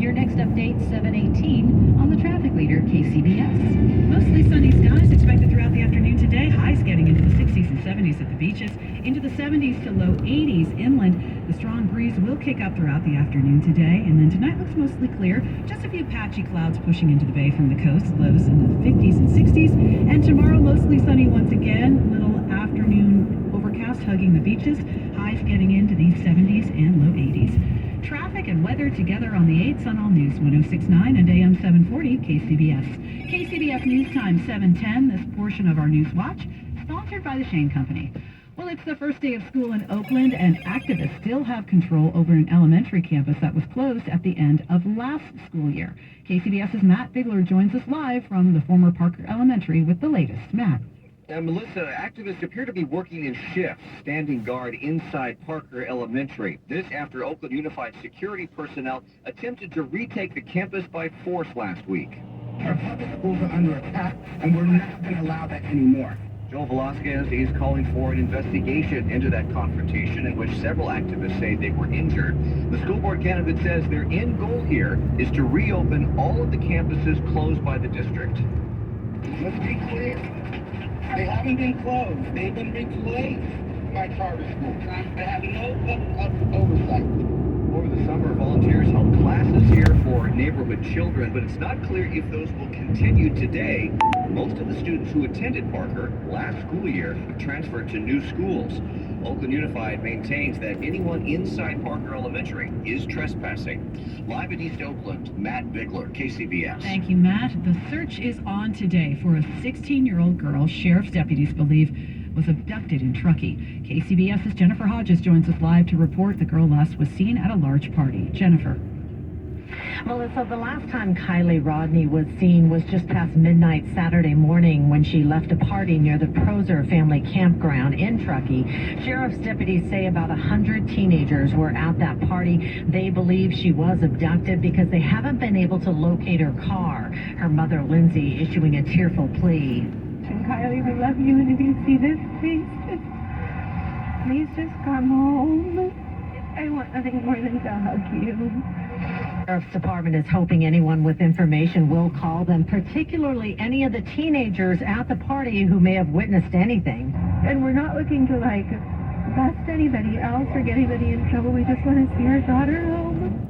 Your next update, 7:18 on the traffic leader, KCBS. Mostly sunny skies expected throughout the afternoon today. Highs getting into the 60s and 70s at the beaches, into the 70s to low 80s inland. The strong breeze will kick up throughout the afternoon today, and then tonight looks mostly clear. Just a few patchy clouds pushing into the bay from the coast. Lows into the 50s and 60s. And tomorrow, mostly sunny once again. Little afternoon overcast hugging the beaches. Highs getting into the 70s and low 80s. Traffic and weather together on the 8s on All News 106.9 and AM 740 KCBS. KCBS News Time 7:10. This portion of our News Watch sponsored by the Shane Company. Well, it's the first day of school in Oakland, and activists still have control over an elementary campus that was closed at the end of last school year. KCBS's Matt Bigler joins us live from the former Parker Elementary with the latest. Matt. Melissa, activists appear to be working in shifts, standing guard inside Parker Elementary. This after Oakland Unified security personnel attempted to retake the campus by force last week. Our public schools are under attack, and we're not going to allow that anymore. Joel Velasquez is calling for an investigation into that confrontation in which several activists say they were injured. The school board candidate says their end goal here is to reopen all of the campuses closed by the district. Let's be clear. They haven't been closed. They've been replaced by charter schools. They have no public oversight. Over the summer, volunteers held classes here for neighborhood children, but it's not clear if those will continue today. Most of the students who attended Parker last school year have transferred to new schools. Oakland Unified maintains that anyone inside Parker Elementary is trespassing. Live in East Oakland, Matt Bigler, KCBS. Thank you, Matt. The search is on today for a 16-year-old girl sheriff's deputies believe was abducted in Truckee. KCBS's Jennifer Hodges joins us live to report the girl last was seen at a large party. Jennifer. Melissa, the last time Kylie Rodney was seen was just past midnight Saturday morning when she left a party near the Proser family campground in Truckee. Sheriff's deputies say about 100 teenagers were at that party. They believe she was abducted because they haven't been able to locate her car. Her mother, Lindsay, issuing a tearful plea. And Kylie, we love you, and if you see this, please just come home. I want nothing more than to hug you. The Sheriff's Department is hoping anyone with information will call them, particularly any of the teenagers at the party who may have witnessed anything. And we're not looking to, bust anybody else or get anybody in trouble. We just want to see our daughter home.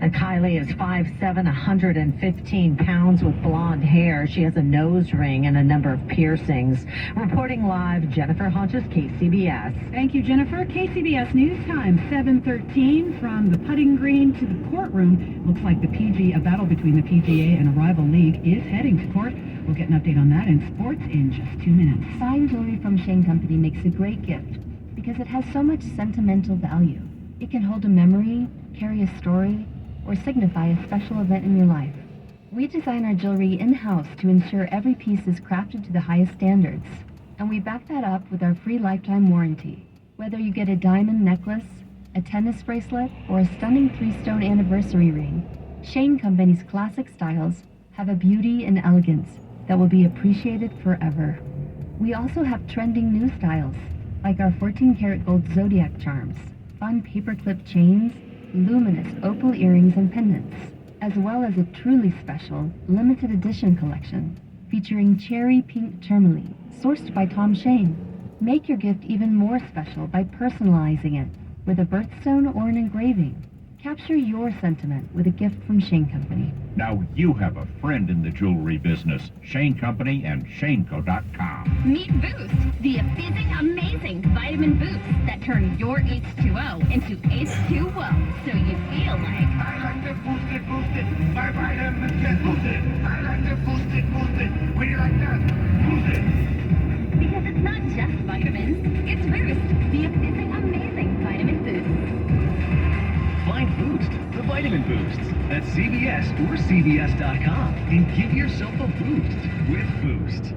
And Kylie is 5'7", 115 pounds with blonde hair. She has a nose ring and a number of piercings. Reporting live, Jennifer Hodges, KCBS. Thank you, Jennifer. KCBS News Time, 7:13. From the putting green to the courtroom. Looks like a battle between the PGA and a rival league is heading to court. We'll get an update on that in sports in just 2 minutes. Fine jewelry from Shane Company makes a great gift because it has so much sentimental value. It can hold a memory, carry a story, or signify a special event in your life. We design our jewelry in-house to ensure every piece is crafted to the highest standards, and we back that up with our free lifetime warranty. Whether you get a diamond necklace, a tennis bracelet, or a stunning 3-stone anniversary ring, Shane Company's classic styles have a beauty and elegance that will be appreciated forever. We also have trending new styles, like our 14-karat gold zodiac charms, fun paperclip chains, luminous opal earrings and pendants, as well as a truly special limited edition collection featuring cherry pink tourmaline sourced by Tom Shane. Make your gift even more special by personalizing it with a birthstone or an engraving. Capture your sentiment with a gift from Shane Company. Now you have a friend in the jewelry business. Shane Company and ShaneCo.com. Meet Boost, the fizzing amazing vitamin boost that turns your H2O into H2O, so you feel like I like to boost it. My vitamins get boosted. I like to boost it. When you like that, boost it. because it's not just vitamins, it's Boost, the fizzing amazing vitamin boost. Find Boost, the vitamin boosts, at CVS or CVS.com and give yourself a boost with Boost.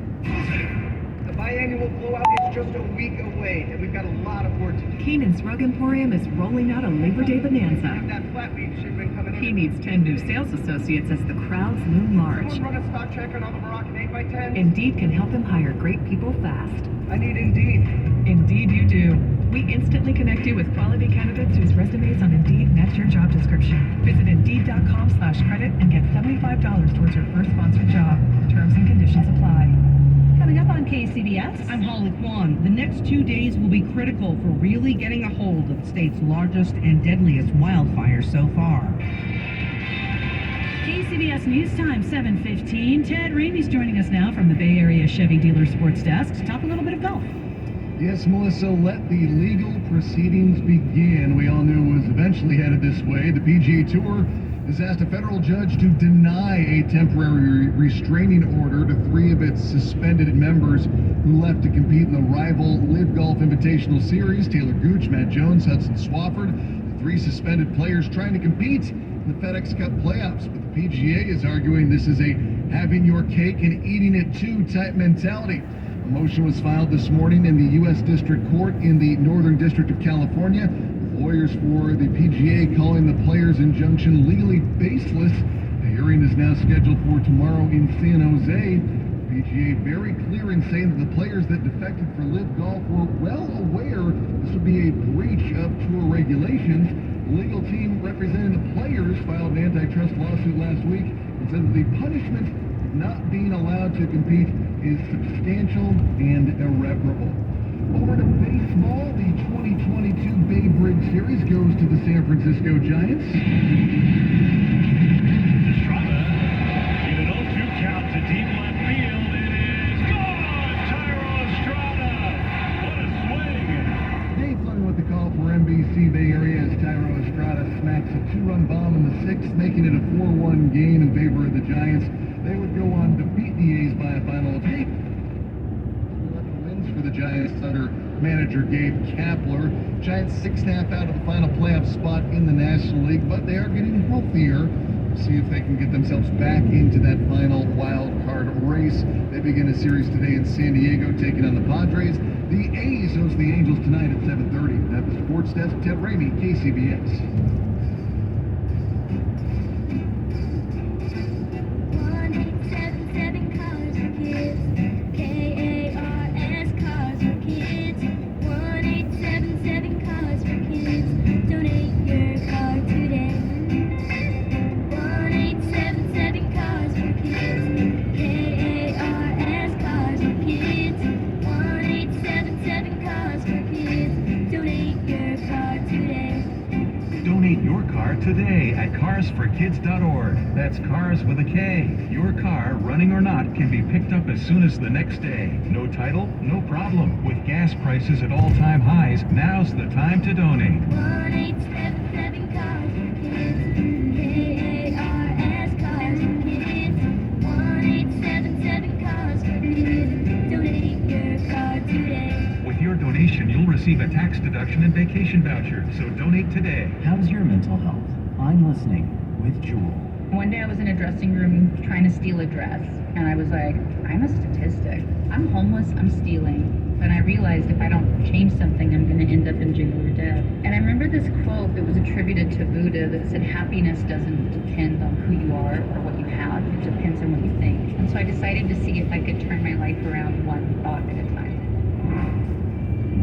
The biannual blowout is just a week away, and we've got a lot of work to do. Keenan's Rug Emporium is rolling out a Labor Day bonanza. That flat beat shipment coming in. He needs 10 new sales associates as the crowds loom large. Someone run a stock check on all the Moroccan 8x10s? Indeed can help him hire great people fast. I need Indeed. Indeed you do. We instantly connect you with quality candidates whose resumes on Indeed match your job description. Visit Indeed.com/credit and get $75 towards your first sponsored job. Terms and conditions apply. Coming up on KCBS, I'm Holly Kwan. The next 2 days will be critical for really getting a hold of the state's largest and deadliest wildfire so far. KCBS News Time, 7:15. Ted Ramey's joining us now from the Bay Area Chevy Dealer Sports Desk to talk a little bit of golf. Yes, Melissa, let the legal proceedings begin. We all knew it was eventually headed this way. The PGA Tour has asked a federal judge to deny a temporary restraining order to 3 of its suspended members who left to compete in the rival Live Golf Invitational Series. Taylor Gooch, Matt Jones, Hudson Swafford, the 3 suspended players trying to compete in the FedEx Cup playoffs. But the PGA is arguing this is a having your cake and eating it too type mentality. A motion was filed this morning in the U.S. District Court in the Northern District of California. Lawyers for the PGA calling the players' injunction legally baseless. The hearing is now scheduled for tomorrow in San Jose. The PGA very clear in saying that the players that defected for Live Golf were well aware this would be a breach of tour regulations. The legal team representing the players filed an antitrust lawsuit last week and said that the punishment of not being allowed to compete is substantial and irreparable. Over to baseball, the 2022 Bay Bridge Series goes to the San Francisco Giants. Entrada in an 0-2 count to deep left field. It is gone! Tyro Estrada! What a swing! Dave Flynn with the call for NBC Bay Area as Tyro Estrada smacks a 2-run bomb in the 6th, making it a 4-1 game in favor of the Giants. They would go on to beat the A's by a final of 8. 11 wins for the Giants under manager Gabe Kapler. Giants 6.5 out of the final playoff spot in the National League, but they are getting healthier. We'll see if they can get themselves back into that final wild card race. They begin a series today in San Diego, taking on the Padres. The A's host the Angels tonight at 7:30. At the Sports Desk, Ted Ramey, KCBS. Donate your car today at carsforkids.org. That's cars with a K. Your car, running or not, can be picked up as soon as the next day. No title? No problem. With gas prices at all-time highs, now's the time to donate. 1-877 cars for kids. KARS cars for kids. 1-877 cars for kids. Donate your car today. With your donation, you'll receive a tax deduction and vacation voucher, so donate today. How's your mental health? I'm listening with Jewel. One day I was in a dressing room trying to steal a dress, and I was like, I'm a statistic. I'm homeless, I'm stealing. But I realized if I don't change something, I'm going to end up in jail or dead. And I remember this quote that was attributed to Buddha that said, happiness doesn't depend on who you are or what you have, it depends on what you think. And so I decided to see if I could turn my life around one thought at a time.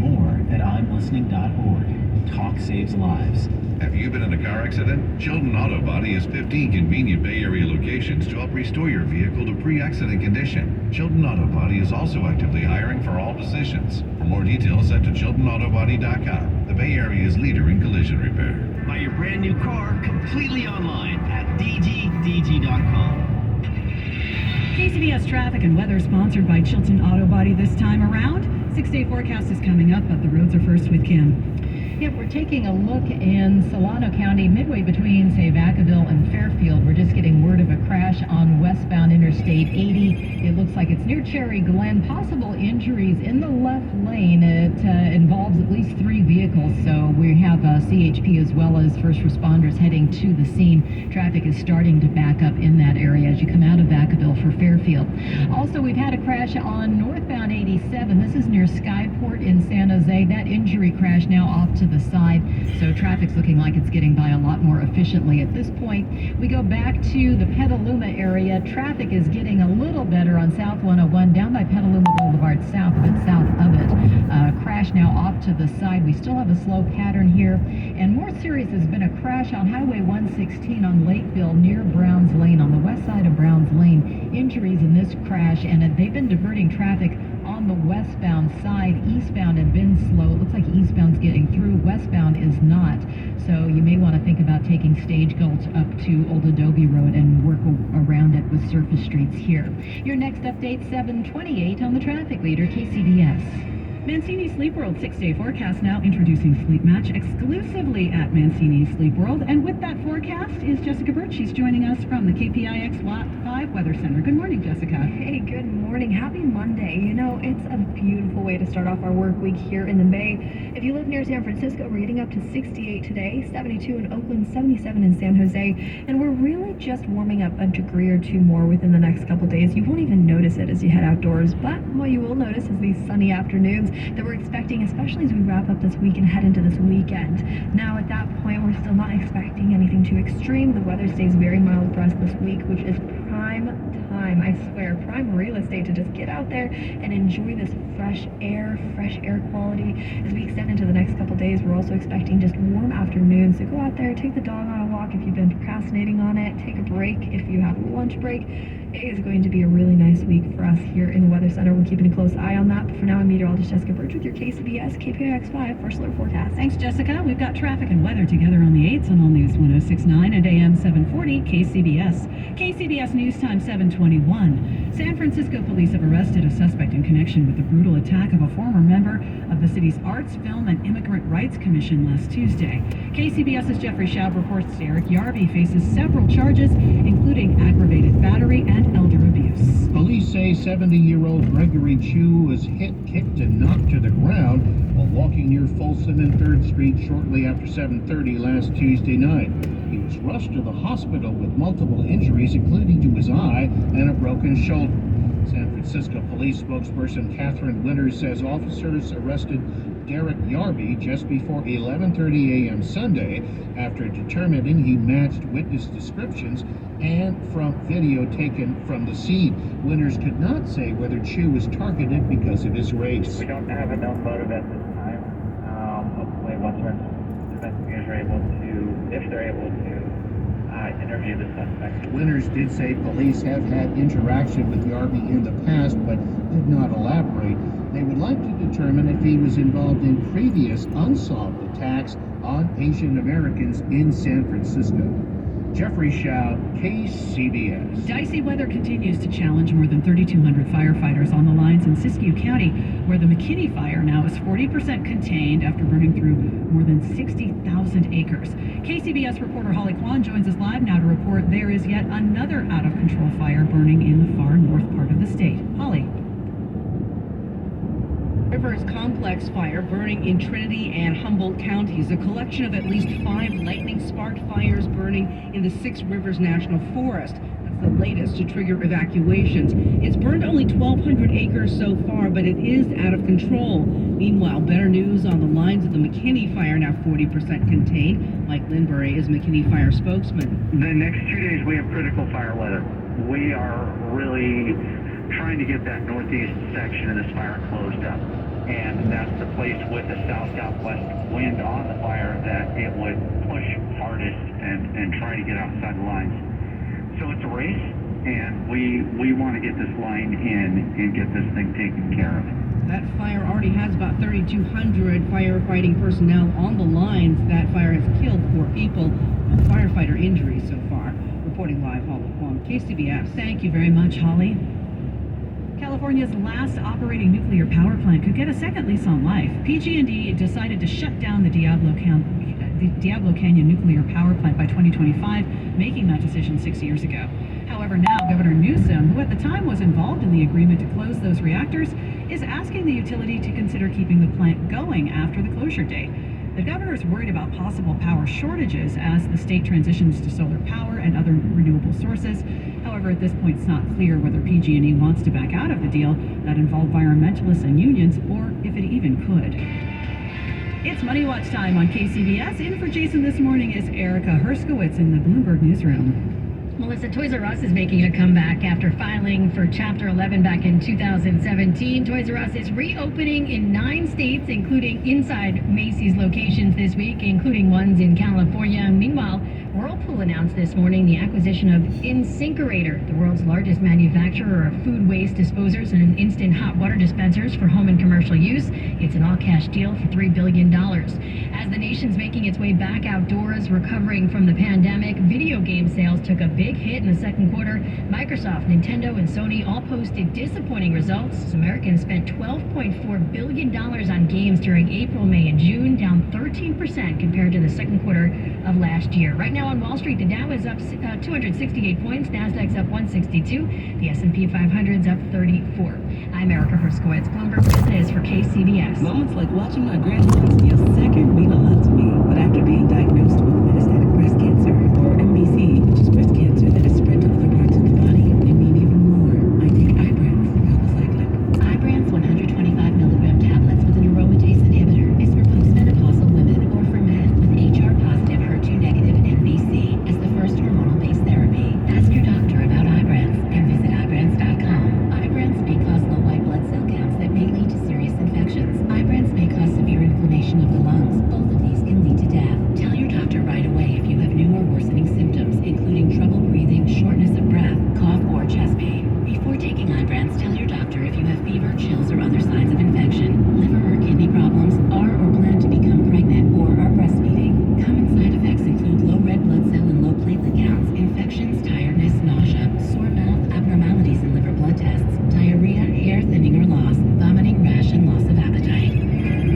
More at imlistening.org. Talk saves lives. Have you been in a car accident? Chilton Auto Body has 15 convenient Bay Area locations to help restore your vehicle to pre-accident condition. Chilton Auto Body is also actively hiring for all positions. For more details, head to chiltonautobody.com. The Bay Area's leader in collision repair. Buy your brand new car completely online at DGDG.com. KCBS traffic and weather sponsored by Chilton Auto Body this time around. 6-day forecast is coming up, but the roads are first with Kim. Yeah, we're taking a look in Solano County, midway between, say, Vacaville and Fairfield. We're just getting word of a crash on westbound Interstate 80. It looks like it's near Cherry Glen. Possible injuries in the left lane. It involves at least 3 vehicles, so we have CHP as well as first responders heading to the scene. Traffic is starting to back up in that area as you come out of Vacaville for Fairfield. Also, we've had a crash on northbound 87. This is near Skyport in San Jose. That injury crash now off to to the side, so traffic's looking like it's getting by a lot more efficiently at this point. We go back to the Petaluma area. Traffic is getting a little better on South 101 down by Petaluma Boulevard south of it. Crash now off to the side. We still have a slow pattern here. And more serious has been a crash on Highway 116 on Lakeville near Browns Lane, on the west side of Browns Lane. Injuries in this crash, and they've been diverting traffic on the westbound side. Eastbound had been slow. It looks like eastbound's getting through. Westbound is not. So you may want to think about taking Stage Gulch up to Old Adobe Road and work around it with surface streets here. Your next update, 7:28 on the traffic leader, KCBS. Mancini Sleep World 6-day forecast now introducing Sleep Match exclusively at Mancini Sleep World. And with that forecast is Jessica Burt. She's joining us from the KPIX 5 Weather Center. Good morning, Jessica. Hey, good morning. Happy Monday. You know, it's a beautiful way to start off our work week here in the Bay. If you live near San Francisco, we're getting up to 68 today, 72 in Oakland, 77 in San Jose, and we're really just warming up a degree or two more within the next couple days. You won't even notice it as you head outdoors, but what you will notice is these sunny afternoons that we're expecting, especially as we wrap up this week and head into this weekend. Now, at that point, we're still not expecting anything too extreme. The weather stays very mild for us this week, which is prime time, I swear, prime real estate to just get out there and enjoy this fresh air quality. As we extend into the next couple days, we're also expecting just warm afternoons. So go out there, take the dog on a walk if you've been procrastinating on it, take a break if you have a lunch break. It is going to be a really nice week for us here in the Weather Center. We're keeping a close eye on that. But for now, I'm meteorologist Jessica Birch with your KCBS KPIX 5 First Alert Forecast. Thanks, Jessica. We've got traffic and weather together on the 8s on All News 106.9 and AM 740 KCBS. KCBS News Time 7:21. San Francisco police have arrested a suspect in connection with the brutal attack of a former member of the city's Arts, Film, and Immigrant Rights Commission last Tuesday. KCBS's Jeffrey Schaub reports Derek Yarby faces several charges, including aggravated battery and elder abuse. Police say 70-year-old Gregory Chu was hit, kicked, and knocked to the ground while walking near Folsom and 3rd Street shortly after 7:30 last Tuesday night. He was rushed to the hospital with multiple injuries, including to his eye and a broken shoulder. San Francisco police spokesperson Catherine Winters says officers arrested Derek Yarby just before 11:30 a.m. Sunday after determining he matched witness descriptions and from video taken from the scene. Winters could not say whether Chu was targeted because of his race. We don't have a known motive at this time. Hopefully once our investigators are able to, if they're able to, interview the suspect. Winters did say police have had interaction with Yarby in the past, but did not elaborate. They would like to determine if he was involved in previous unsolved attacks on Asian Americans in San Francisco. Jeffrey Schaub, KCBS. Dicey weather continues to challenge more than 3,200 firefighters on the lines in Siskiyou County, where the McKinney fire now is 40% contained after burning through more than 60,000 acres. KCBS reporter Holly Kwan joins us live now to report there is yet another out-of-control fire burning in the far north part of the state. Holly. River's complex fire burning in Trinity and Humboldt counties, a collection of at least 5 lightning-sparked fires burning in the Six Rivers National Forest. That's the latest to trigger evacuations. It's burned only 1,200 acres so far, but it is out of control. Meanwhile, better news on the lines of the McKinney fire, now 40% contained. Mike Lindbury is McKinney Fire spokesman. The next 2 days we have critical fire weather. We are really trying to get that northeast section of this fire closed up. And that's the place with the south-southwest wind on the fire that it would push hardest and try to get outside the lines. So it's a race, and we want to get this line in and get this thing taken care of. That fire already has about 3,200 firefighting personnel on the lines. That fire has killed 4 people, firefighter injuries so far. Reporting live, Holly Kwong, KCBS. Thank you very much, Holly. California's last operating nuclear power plant could get a second lease on life. PG&E decided to shut down the Diablo Canyon nuclear power plant by 2025, making that decision 6 years ago. However, now Governor Newsom, who at the time was involved in the agreement to close those reactors, is asking the utility to consider keeping the plant going after the closure date. The governor is worried about possible power shortages as the state transitions to solar power and other renewable sources. However, at this point, it's not clear whether PG&E wants to back out of the deal that involved environmentalists and unions, or if it even could. It's Money Watch time on KCBS. In for Jason this morning is Erica Herskowitz in the Bloomberg Newsroom. Melissa, Toys R Us is making a comeback after filing for Chapter 11 back in 2017. Toys R Us is reopening in 9 states, including inside Macy's locations this week, including ones in California. Meanwhile, Whirlpool announced this morning the acquisition of InSinkErator, the world's largest manufacturer of food waste disposers and instant hot water dispensers for home and commercial use. It's an all-cash deal for $3 billion. As the nation's making its way back outdoors, recovering from the pandemic, video game sales took a big hit in the second quarter. Microsoft, Nintendo, and Sony all posted disappointing results. Americans spent $12.4 billion on games during April, May, and June, down 13% compared to the second quarter of last year. Right now on Wall Street, the Dow is up 268 points, Nasdaq's up 162, the S&P 500's up 34. I'm Erica Herskowitz, Bloomberg Business for KCBS. Moments like watching my grandson steal second mean a lot to me. But after being diagnosed with metastatic breast cancer, or MBC, which is breast cancer that is spread to other parts of the body, they mean even more. I take Ibrance, palbociclib. Ibrance 125 milligram tablets with an aromatase inhibitor is for postmenopausal women or for men with HR-positive, HER2-negative MBC as the first hormonal-based therapy. Ask your doctor about Ibrance and visit Ibrance.com. Ibrance may cause low white blood cell counts that may lead to serious infections. Ibrance may cause severe inflammation of the lungs. Both of these can lead to death. Tell your doctor right away if you have new or worsening symptoms, including trouble breathing, shortness of breath, cough, or chest pain. Before taking Ibrance, tell your doctor if you have fever, chills, or other signs of infection, liver or kidney problems, are or plan to become pregnant, or are breastfeeding. Common side effects include low red blood cell and low platelet counts, infections, tiredness, nausea, sore mouth, abnormalities in liver blood tests, diarrhea, hair thinning or loss, vomiting, rash, and loss of appetite.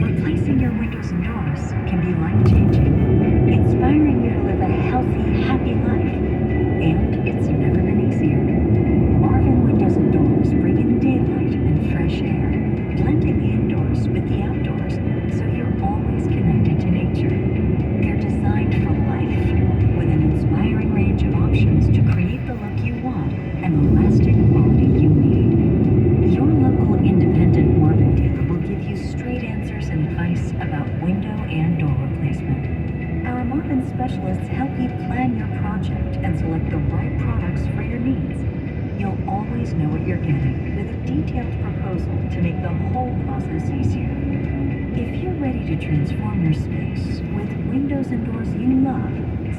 Replacing your windows and doors can be life-changing, inspiring you to live a healthy, happy life. And it's never been easier. Marvin Windows and Doors bring in daylight and fresh air, blending the indoors with the outdoors, so you're always connected to nature. They're designed for life, with an inspiring range of options to create the look you want and the lasting quality you need. Your local independent Marvin dealer will give you straight answers and advice about window and door replacement. Our Marvin specialists help you plan your project and select the right products for your needs. You'll always know what you're getting with a detailed proposal to make the whole process easier. If you're ready to transform your space with windows and doors you love,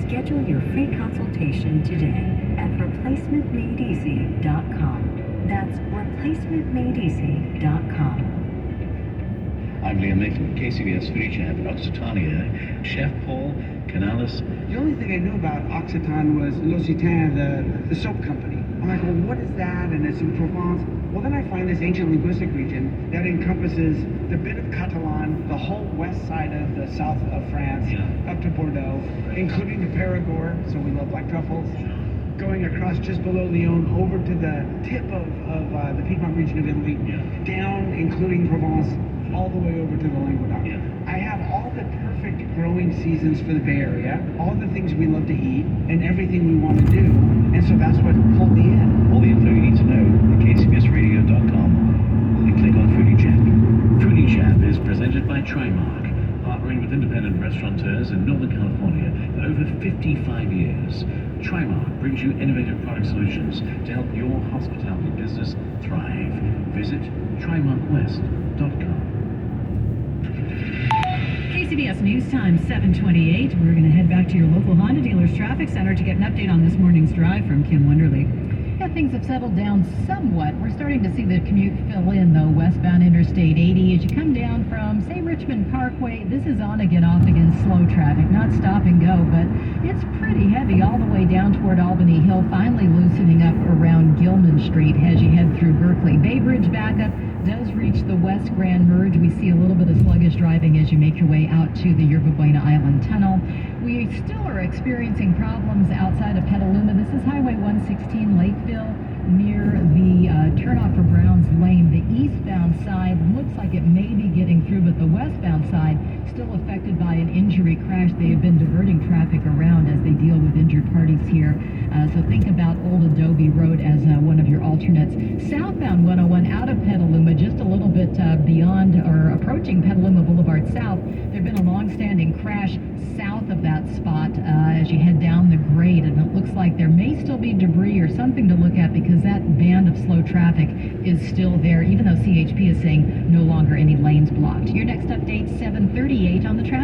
schedule your free consultation today at replacementmadeeasy.com. That's replacementmadeeasy.com. I'm Liam Nathan, KCBS Foodie Chef in Occitania. Chef Paul Canales. The only thing I knew about Occitan was L'Occitan, the soap company. I'm like, well, what is that? And it's in Provence. Well, then I find this ancient linguistic region that encompasses the bit of Catalan, the whole west side of the south of France, up to Bordeaux, including the Perigord, so we love black truffles, going across just below Lyon, over to the tip of the Piedmont region of Italy, down, including Provence, all the way over to the Languedoc. I have all the perfect growing seasons for the Bay Area, all the things we love to eat, and everything we want to do. And so that's what pulled me in. All the info you need to know at kcbsradio.com. Then click on Foodie Chat. Foodie Chat is presented by Trimark, partnering with independent restaurateurs in Northern California for over 55 years. Trimark brings you innovative product solutions to help your hospitality business thrive. Visit trimarkwest.com. KCBS News Time, 7:28. We're going to head back to your local Honda dealer's traffic center to get an update on this morning's drive from Kim Wonderly. Yeah, things have settled down somewhat. We're starting to see the commute fill in, though, westbound Interstate 80. As you come down from, say, Richmond Parkway, this is on again, off again, slow traffic. Not stop and go, but it's pretty heavy all the way down toward Albany Hill, finally loosening up around Gilman Street as you head through Berkeley. Bay Bridge backup does reach the West Grand Merge. We see a little bit of sluggish driving as you make your way out to the Yerba Buena Island Tunnel. We still are experiencing problems outside of Petaluma. This is Highway 116 Lakeville near the turnoff for Browns Lane. The eastbound side looks like it may be getting through, but the westbound side still affected by an injury crash. They have been diverting traffic around as they deal with injured parties here. So think about Old Adobe Road as one of your alternates. Southbound 101 out of Petaluma, just a little bit beyond or approaching Petaluma Boulevard South. They're there'd been a long-standing crash south of that spot as you head down the grade, and it looks like there may still be debris or something to look at because that band of slow traffic is still there, even though CHP is saying no longer any lanes blocked. Your next update, 7:38 on the traffic.